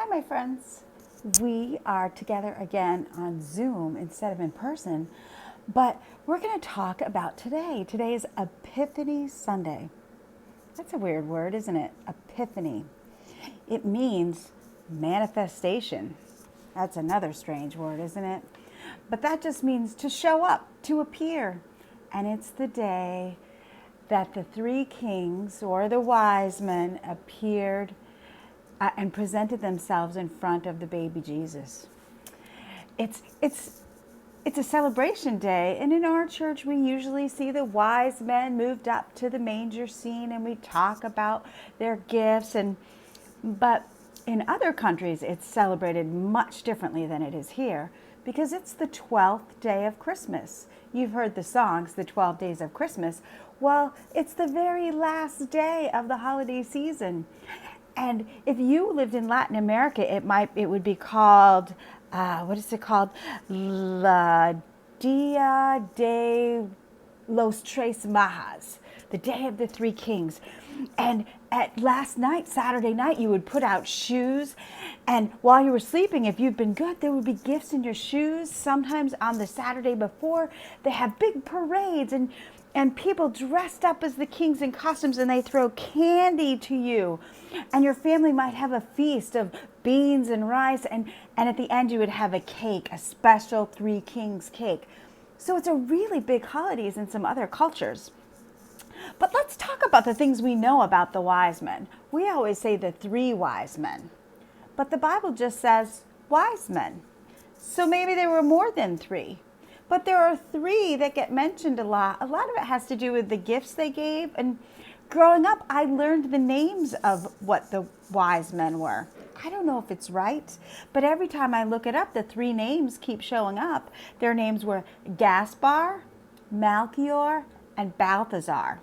Hi, my friends. We are together again on Zoom instead of in person, but we're going to talk about today. Today is Epiphany Sunday. That's a weird word, isn't it? Epiphany. It means manifestation. That's another strange word, isn't it? But that just means to show up, to appear. And it's the day that the three kings or the wise men appeared and presented themselves in front of the baby Jesus. It's a celebration day, and in our church we usually see the wise men moved up to the manger scene and we talk about their gifts, but in other countries it's celebrated much differently than it is here because it's the 12th day of Christmas. You've heard the songs, the 12 days of Christmas. Well, it's the very last day of the holiday season. And if you lived in Latin America, it would be called, what is it called? La Dia de los Tres Majas, the Day of the Three Kings. And at last night, Saturday night, you would put out shoes. And while you were sleeping, if you'd been good, there would be gifts in your shoes. Sometimes on the Saturday before, they have big parades and people dressed up as the kings in costumes, and they throw candy to you. And your family might have a feast of beans and rice, and at the end you would have a cake, a special Three Kings cake. So it's a really big holiday in some other cultures. But let's talk about the things we know about the wise men. We always say the three wise men, but the Bible just says wise men. So maybe there were more than three. But there are three that get mentioned a lot. A lot of it has to do with the gifts they gave. And growing up, I learned the names of what the wise men were. I don't know if it's right, but every time I look it up, the three names keep showing up. Their names were Gaspar, Melchior, and Balthazar.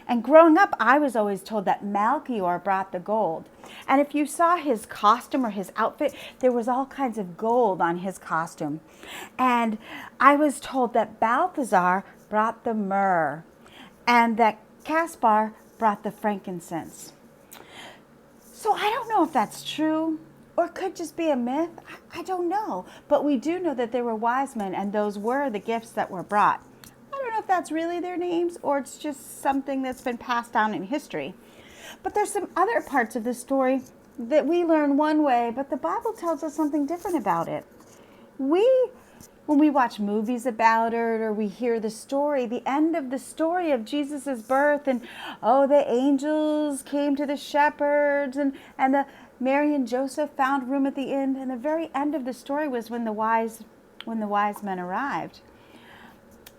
And growing up, I was always told that Melchior brought the gold. And if you saw his costume or his outfit, there was all kinds of gold on his costume. And I was told that Balthazar brought the myrrh and that Caspar brought the frankincense. So I don't know if that's true or it could just be a myth. I don't know. But we do know that there were wise men, and those were the gifts that were brought. I don't know if that's really their names or it's just something that's been passed down in history. But there's some other parts of the story that we learn one way, but the Bible tells us something different about it. When we watch movies about it or we hear the story, the end of the story of Jesus' birth, and the angels came to the shepherds, and the Mary and Joseph found room at the inn, and the very end of the story was when the wise men arrived.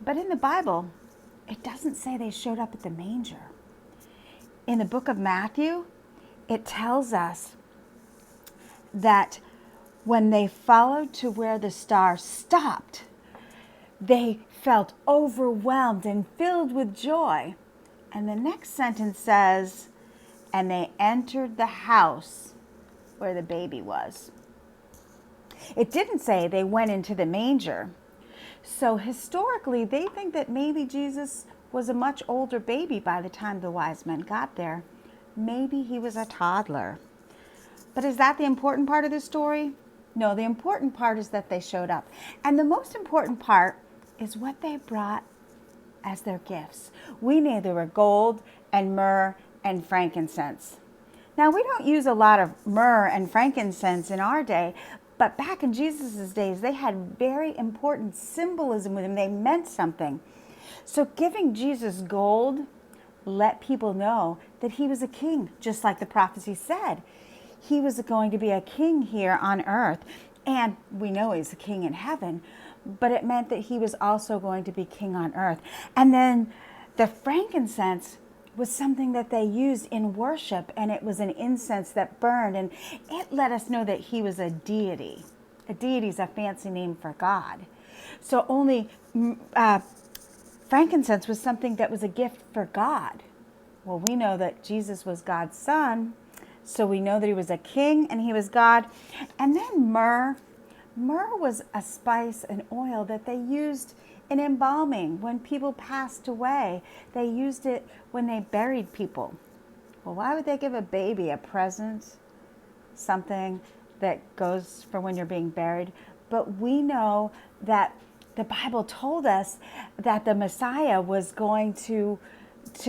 But in the Bible, it doesn't say they showed up at the manger. In the book of Matthew, it tells us that when they followed to where the star stopped, they felt overwhelmed and filled with joy. And the next sentence says, and they entered the house where the baby was. It didn't say they went into the manger. So historically, they think that maybe Jesus was a much older baby by the time the wise men got there. Maybe he was a toddler. But is that the important part of the story? No, the important part is that they showed up. And the most important part is what they brought as their gifts. We know there were gold and myrrh and frankincense. Now, we don't use a lot of myrrh and frankincense in our day, but back in Jesus' days, they had very important symbolism with them. They meant something. So giving Jesus gold let people know that he was a king, just like the prophecy said. He was going to be a king here on earth. And we know he's a king in heaven, but it meant that he was also going to be king on earth. And then the frankincense was something that they used in worship, and it was an incense that burned, and it let us know that he was a deity. A deity is a fancy name for God. So only frankincense was something that was a gift for God. Well, we know that Jesus was God's son, so we know that he was a king and he was God. And then myrrh. Myrrh was a spice and oil that they used in embalming when people passed away. They used it when they buried people. Well, why would they give a baby a present, something that goes for when you're being buried, but we know that the Bible told us that the Messiah was going to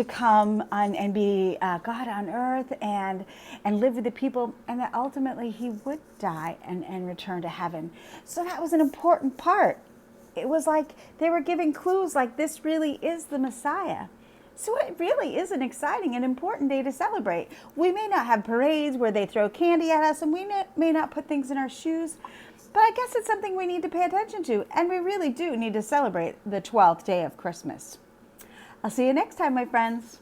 come on and be God on earth and live with the people, and that ultimately he would die and return to heaven. So that was an important part. It was like they were giving clues like this really is the Messiah. So it really is an exciting and important day to celebrate. We may not have parades where they throw candy at us, and we may not put things in our shoes, but I guess it's something we need to pay attention to, and we really do need to celebrate the 12th day of Christmas. I'll see you next time, my friends.